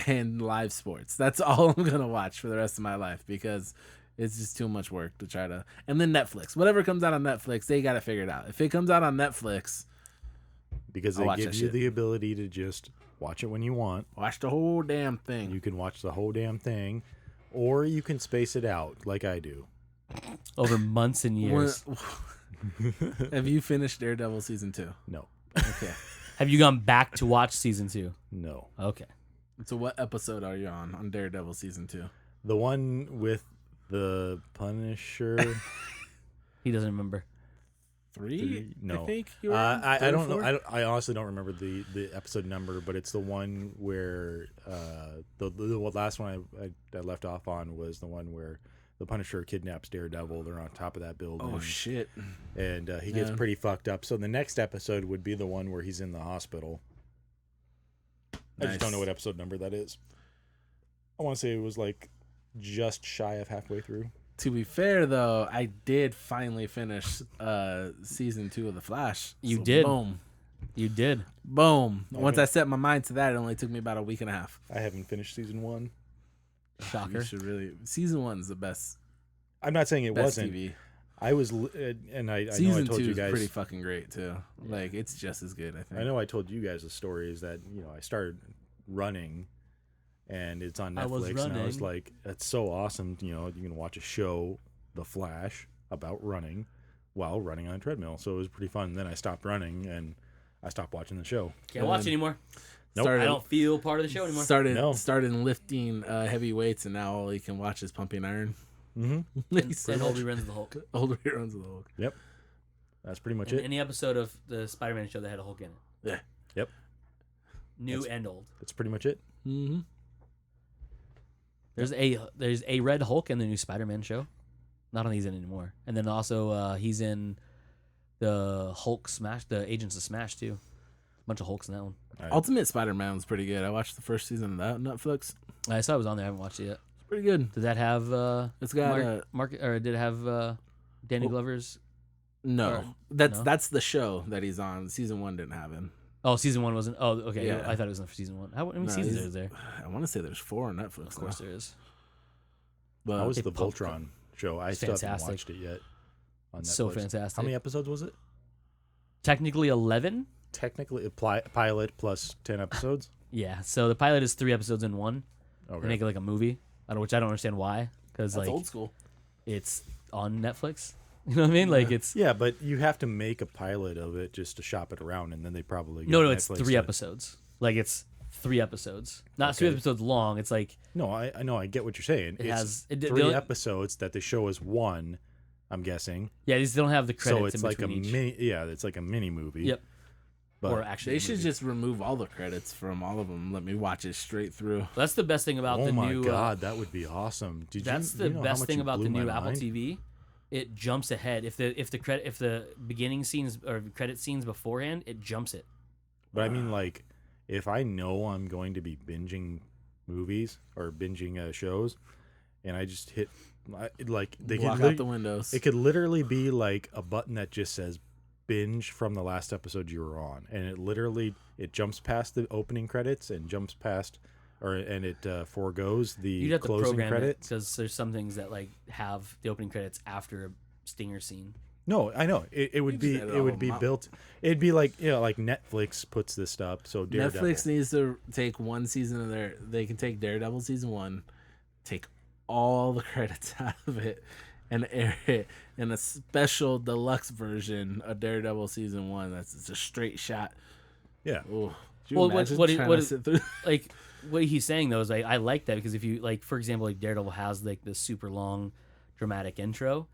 and live sports. That's all I'm going to watch for the rest of my life, because it's just too much work to try to. And then Netflix. Whatever comes out on Netflix, they got it figured out. If it comes out on Netflix, Because I'll they watch give that you shit. the ability to just watch it when you want. watch the whole damn thing. You can watch the whole damn thing, or you can space it out like I do. Over months and years. Have you finished Daredevil season 2? No. Okay. Have you gone back to watch season 2? No. Okay. So what episode are you on Daredevil season 2? The one with the Punisher. He doesn't remember. 3? No. I think you were on? I 3 or don't know. 4? I honestly don't remember the episode number, but it's the one where the last one I left off on was the one where the Punisher kidnaps Daredevil. They're on top of that building. Oh shit. And he gets Yeah. pretty fucked up. So the next episode would be the one where he's in the hospital. I just don't know what episode number that is. I want to say it was like just shy of halfway through. To be fair though, I did finally finish season 2 of The Flash. You So did. Boom. You did. Boom. Once Okay. I set my mind to that, it only took me about a week and a half. I haven't finished season 1. You Shocker. should really. Season 1 is the best. I'm not saying it Best wasn't. TV. I was, and I know I Season told 2 you is guys. pretty fucking great too. Like it's just as good. I think. I know I told you guys the story is that I started running, and it's on I was Netflix, and I was running. like, "That's so awesome!" You can watch a show, The Flash, about running while running on a treadmill. So it was pretty fun. And then I stopped running, and I stopped watching the show. Can't watch anymore. Nope. I don't feel part of the show anymore. Started lifting heavy weights, and now all he can watch is pumping iron. Mm-hmm. And old reruns of the Hulk. Older reruns of the Hulk. Yep, that's pretty much And it. any episode of the Spider-Man show that had a Hulk in it. Yeah. Yep, New and old. that's pretty much it. Mm-hmm. There's a red Hulk in the new Spider-Man show. Not on these in anymore. And then also he's in the Hulk Smash, the Agents of Smash too. Bunch of Hulks in that one. Ultimate Spider-Man was pretty good. I watched the first season of that on Netflix. I saw it was on there. I haven't watched it yet. It's pretty good. Did that have It's got or did it have Danny Glover's? no. or- That's no? that's the show that he's on. Season 1 didn't have him. Oh, season 1 wasn't. Oh, okay. Yeah. I thought it was for season 1. How many No, seasons he's- is there? I want to say there's 4 on Netflix. Of course there is. But How was They the pumped Voltron show? I It's still haven't fantastic. watched it yet. On So Netflix. fantastic. How many episodes was it? Technically 11. Technically, a pilot plus 10 episodes. Yeah. So the pilot is 3 episodes in one. They Okay. make it like a movie, which I don't understand why. Because that's like old school. it's on Netflix. You know what I mean? Like it's Yeah, but you have to make a pilot of it just to shop it around, and then they probably no, get it's Netflix 3 to- episodes. Like it's 3 episodes. Not 3 episodes long. It's like No, I know. I get what you're saying. It's 3 episodes that the show is one. I'm guessing. Yeah, these don't have the credits. So it's in like a between each. mini. Yeah, it's like a mini movie. Yep. But Or actually, They should just remove all the credits from all of them. Let me watch it straight through. That's the best thing about the new. Oh my god, that would be awesome. That's you the know how best much thing you about blew the new my Apple mind? TV. It jumps ahead. If the beginning scenes or credit scenes beforehand, it jumps it. But I mean, like, if I know I'm going to be binging movies or binging shows, and I just hit, like, they Block could out the windows. it could literally be like a button that just says binge from the last episode you were on, and it jumps past the opening credits and jumps past, and it foregoes the You'd have to closing program credits. because there's some things that like have the opening credits after a stinger scene. No, I know it would be edit it all would of be them out. built. It'd be like like Netflix puts this stuff. So Daredevil. Netflix needs to take one season of they can take Daredevil season 1, take all the credits out of it, and air it in a special deluxe version of Daredevil season 1. That's it's a straight shot. Yeah. Oh, Well, what sit through? like what he's saying though is I like that because if you like, for example, like Daredevil has like this super long dramatic intro.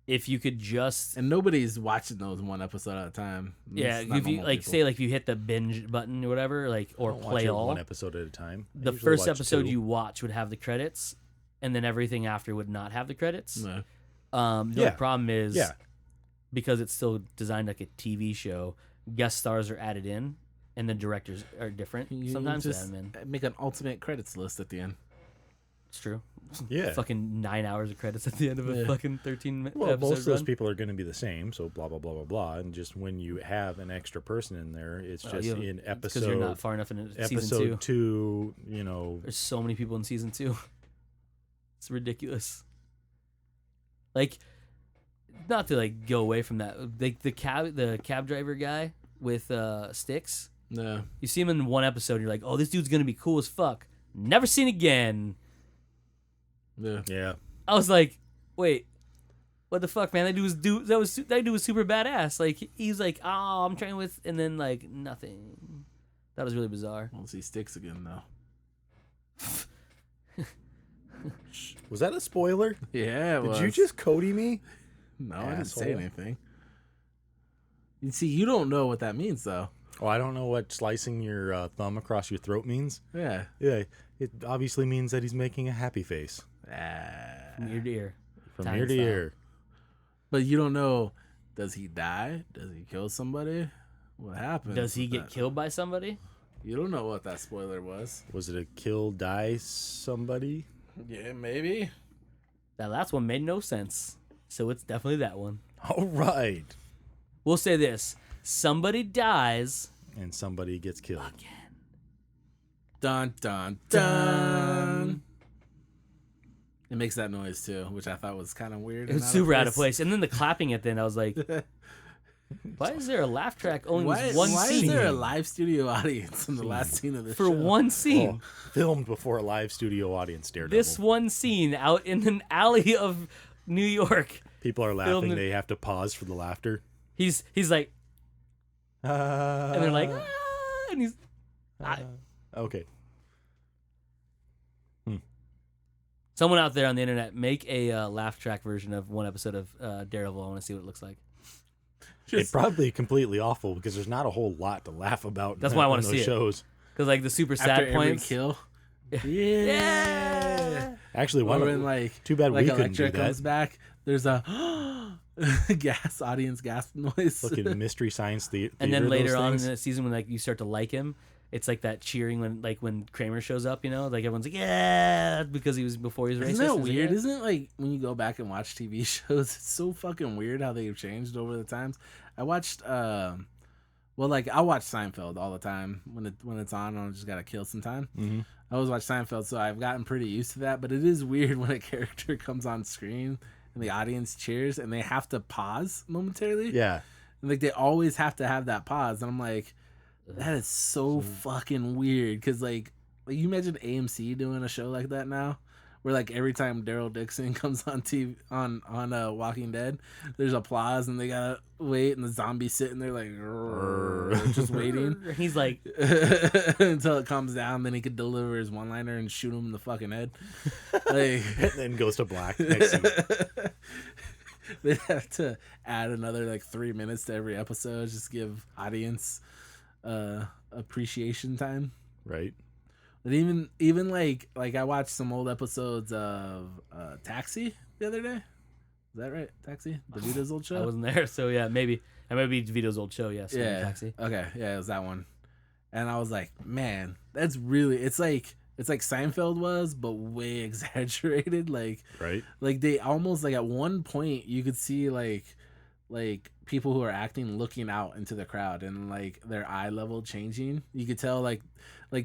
If you could just And nobody's watching those one episode at a time. yeah, It's not if you normal like people. say like you hit the binge button or whatever, like or Don't watch play it all, one episode at a time. I the usually first watch episode 2. you watch would have the credits, and then everything after would not have the credits. No. The only Yeah. problem is Yeah. because it's still designed like a TV show, guest stars are added in, and the directors are different. You Sometimes they just add 'em in. make an ultimate credits list at the end. It's true. Yeah. Fucking 9 hours of credits at the end of a Yeah. fucking 13 Well, episode most of those run. people are going to be the same, so blah blah blah blah blah. And just when you have an extra person in there, it's just in because episode you're not far enough in season 2. episode 2. You know, There's so many people in season 2. It's ridiculous. Like, not to like go away from that. Like the cab driver guy with sticks. No. You see him in one episode, and you're like, oh, this dude's gonna be cool as fuck. Never seen again. Yeah. yeah. I was like, wait, what the fuck, man? That dude was super badass. Like he's like, oh, I'm training with, and then like nothing. That was really bizarre. Won't see sticks again though. Was that a spoiler? Yeah. It Did was. you just Cody me? No, I didn't say Asshole. anything. You see, you don't know what that means though. Oh, I don't know what slicing your thumb across your throat means. Yeah. Yeah, it obviously means that he's making a happy face From ear to ear. from Italian ear to style. ear. But you don't know. Does he die? Does he kill somebody? What happens? Does he with get that? killed by somebody? You don't know what that spoiler was. Was it a kill die somebody? Yeah, maybe. That last one made no sense. So it's definitely that one. All right. We'll say this. Somebody dies. And somebody gets killed. Dun dun dun. It makes that noise too, which I thought was kind of weird. It was super out of place. And then the clapping at the end, I was like, why is there a laugh track only Why, with one why scene? is there a live studio audience in the last scene of the For show? one scene. Oh, filmed before a live studio audience. Daredevil. This one scene out in an alley of New York. People are filmed laughing. it- They have to pause for the laughter. He's like, And and they're like, ah, and he's, okay. someone out there on the internet, make a laugh track version of one episode of Daredevil. I want to see what it looks like. It's probably completely awful because there's not a whole lot to laugh about. That's why I wanna in see those it. shows. Because like the super sad After every points. kill. Yeah. Actually, Or one when like too bad like we couldn't do Electra that. comes back, there's a audience gasp noise. Fucking Mystery Science Theater. And then later on in things. the season, when like you start to like him, it's like that cheering when Kramer shows up. You know, like everyone's like, yeah, because he was before he was racist. Isn't that It's like, weird? yeah. Isn't it like when you go back and watch TV shows, it's so fucking weird how they've changed over the times. I watched well, like I watch Seinfeld all the time when it's on. I just gotta kill some time. Mhm. I always watch Seinfeld, so I've gotten pretty used to that. But it is weird when a character comes on screen and the audience cheers and they have to pause momentarily. Yeah. And, like they always have to have that pause, and I'm like, that is so fucking weird. Because like you imagine AMC doing a show like that now, where like every time Daryl Dixon comes on TV on Walking Dead, there's applause and they gotta wait, and the zombie's sitting there like just waiting. He's like until it calms down, then he could deliver his one-liner and shoot him in the fucking head. Like, and then goes to black next scene. They'd have to add another like 3 minutes to every episode, just give audience appreciation time. Right. But even like I watched some old episodes of Taxi the other day. Is that right? Taxi? DeVito's old show? I wasn't there, so yeah, maybe. That might be DeVito's old show, yes. Yeah. Taxi. Okay, yeah, it was that one. And I was like, man, that's really it's like Seinfeld was, but way exaggerated. Like Right. Like they almost like at one point you could see like people who are acting looking out into the crowd and like their eye level changing. You could tell like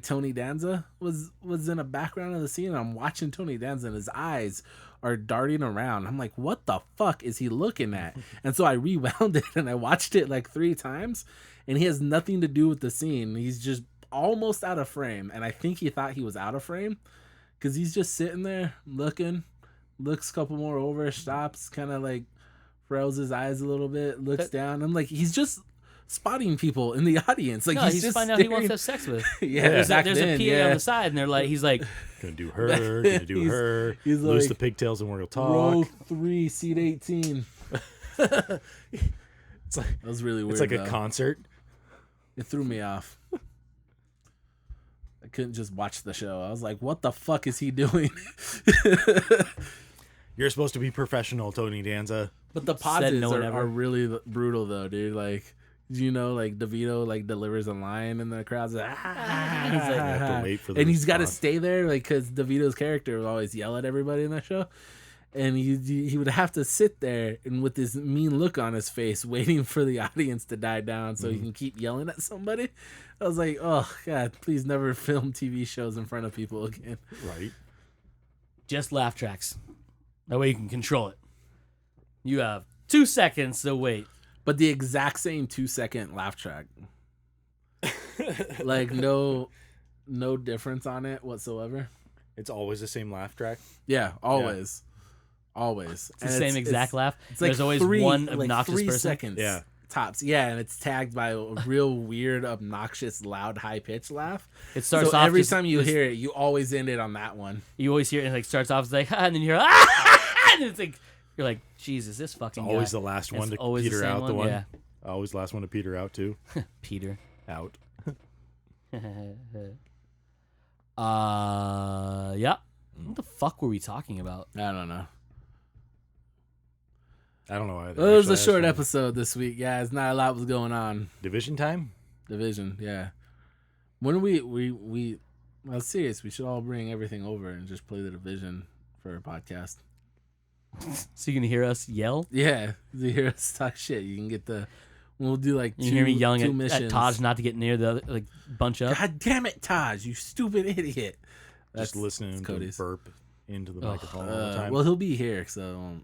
Tony Danza was in a background of the scene, and I'm watching Tony Danza and his eyes are darting around. I'm like, what the fuck is he looking at? And so I rewound it and I watched it like 3 times, and he has nothing to do with the scene. He's just almost out of frame, and I think he thought he was out of frame because he's just sitting there looking, looks a couple more over, stops, kind of like furrows his eyes a little bit, looks down. I'm like, he's just spotting people in the audience. Like, no, he's just finding out he wants to have sex with. Yeah, there's back a then, PA on the side, and they're like, he's like, gonna do her, gonna do her. He's Loose like, the pigtails and we'll row talk. 3, seat 18. It's like That was really weird. it's like though. a concert. It threw me off. I couldn't just watch the show. I was like, what the fuck is he doing? You're supposed to be professional, Tony Danza. But the pauses no one ever. are really brutal though, dude. Like, you know, like DeVito like delivers a line and the crowd's like, He's like, have to wait for the and he's got to response. stay there, like, because DeVito's character would always yell at everybody in that show, and he would have to sit there and with this mean look on his face, waiting for the audience to die down so he can keep yelling at somebody. I was like, oh god, please never film TV shows in front of people again. Right. just laugh tracks. That way you can control it. You have 2 seconds to wait. But the exact same 2-second laugh track, like no difference on it whatsoever. It's always the same laugh track. Yeah, always. It's the same exact laugh. It's like There's always one obnoxious 3 person. seconds. Yeah. Tops. Yeah, and it's tagged by a real weird, obnoxious, loud, high pitched laugh. It starts so off every just- time you just- hear it, you always end it on that one. You always hear it and like starts off as like, and then you hear, and it's like, you're like, Jesus, this fucking guy. Always the last one It's to always the peter same out. The one. Yeah. Always the last one to peter out too. Peter. Out. Yeah. What the fuck were we talking about? I don't know. I don't know either. Well, it was a Actually, short that's fine. episode this week, guys. Not a lot was going on. Division time. Division, yeah. When we well, serious, we should all bring everything over and just play the Division for a podcast. So you can hear us yell? Yeah, you hear us talk shit. You can get the. We'll do like You can hear me yelling two at missions. Taj not to get near the other, like bunch up. God damn it, Taj! You stupid idiot. Just listening that's to Cody's. burp into the microphone all the time. Well, he'll be here, so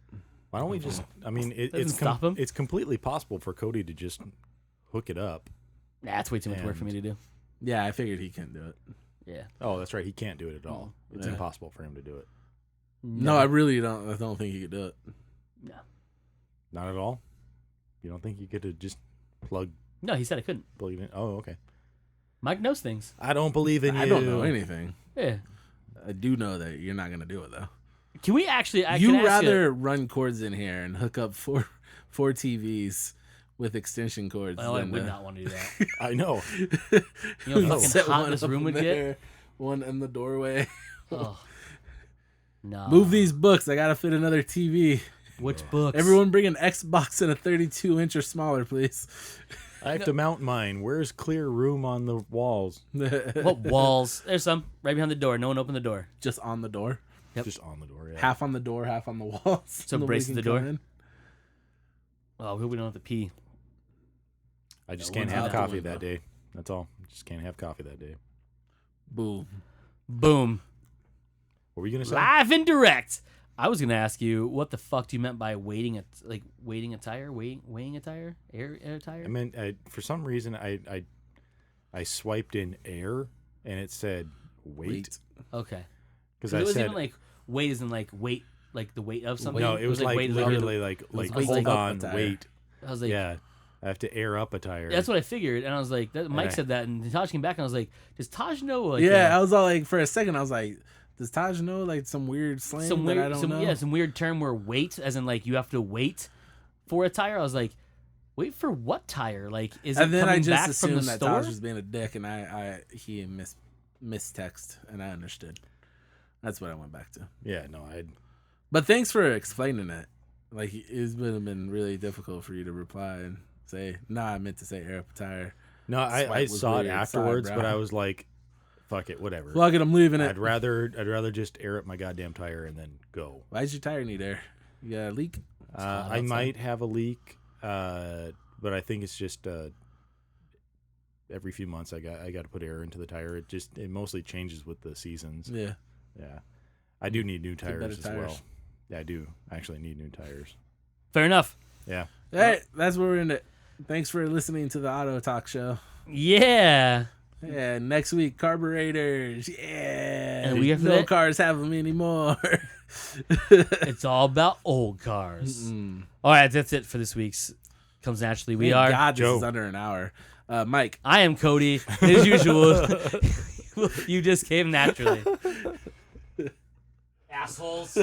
Why don't we just? I mean, Doesn't stop him. It's completely possible for Cody to just hook it up. Nah, that's way too much work for me to do. yeah, I figured he couldn't do it. Yeah. Oh, that's right. He can't do it at all. It's Yeah. impossible for him to do it. No, I really don't. I don't think he could do it. No. Not at all. You don't think you could just plug No, he said I couldn't. it in? Oh, okay. Mike knows things. I don't believe in you. I don't know anything. Yeah. I do know that you're not gonna do it though. Can we actually? I can You ask rather run cords in here and hook up four TVs with extension cords. Well, I than would to- not want to do that. I know. You know how Set fucking hot one this up room in would get? there, one in the doorway. Oh. No. Move these books. I gotta fit another TV. Which books? Everyone bring an Xbox and a 32-inch or smaller, please. I have to mount mine. Where's clear room on the walls? What walls? There's some right behind the door. No one opened the door. Just on the door. Yep. Just on the door. Yeah. Half on the door, half on the walls. So Nobody brace can the come door? in. Oh, we don't have to pee. I just Yeah, can't one's have out the coffee window. that day. That's all. Just can't have coffee that day. Boom. Boom. What were you gonna say? Live and direct. I was gonna ask you what the fuck do you meant by weighing a tire, weighing a tire, air tire. I meant for some reason I swiped in air and it said wait Okay. because It I wasn't said even like weight isn't like weight, like the weight of something. No, it was like weight literally like weight hold up on, a tire. wait. I was like, Yeah, I have to air up a tire. that's what I figured, and I was like, Mike Yeah. said that, and Taj came back, and I was like, does Taj know? Like, Yeah, I was all like, for a second, I was like, does Taj know like some weird slang some that weird, I don't know? yeah, some weird term where weight, as in like you have to wait for a tire. I was like, wait for what tire? Like, is it And then coming I just back from assumed the that store? Taj was being a dick, and he mistext, and I understood. That's what I went back to. Yeah, no, I. But thanks for explaining it. Like, it's been really difficult for you to reply and say, "Nah, I meant to say air up a tire." No, I Swipe was saw it weird. afterwards, Sorry, but bro. I was like, "Fuck it, whatever." Fuck it, I'm leaving it. I'd rather just air up my goddamn tire and then go. Why does your tire need air? You got a leak? I might have a leak, but I think it's just every few months I got to put air into the tire. It mostly changes with the seasons. Yeah. Yeah, I do need new better tires as well. tires. Yeah, I do actually need new tires. Fair enough. Yeah. All right, that's where we're in it. Thanks for listening to the Auto Talk Show. Yeah. Yeah, next week, carburetors. Yeah. And we after no that? cars have them anymore. It's all about old cars. All right, that's it for this week's Comes Naturally. We Thank are. God, this Joe. is under an hour. Mike. I am Cody. As usual, you just came naturally. Assholes.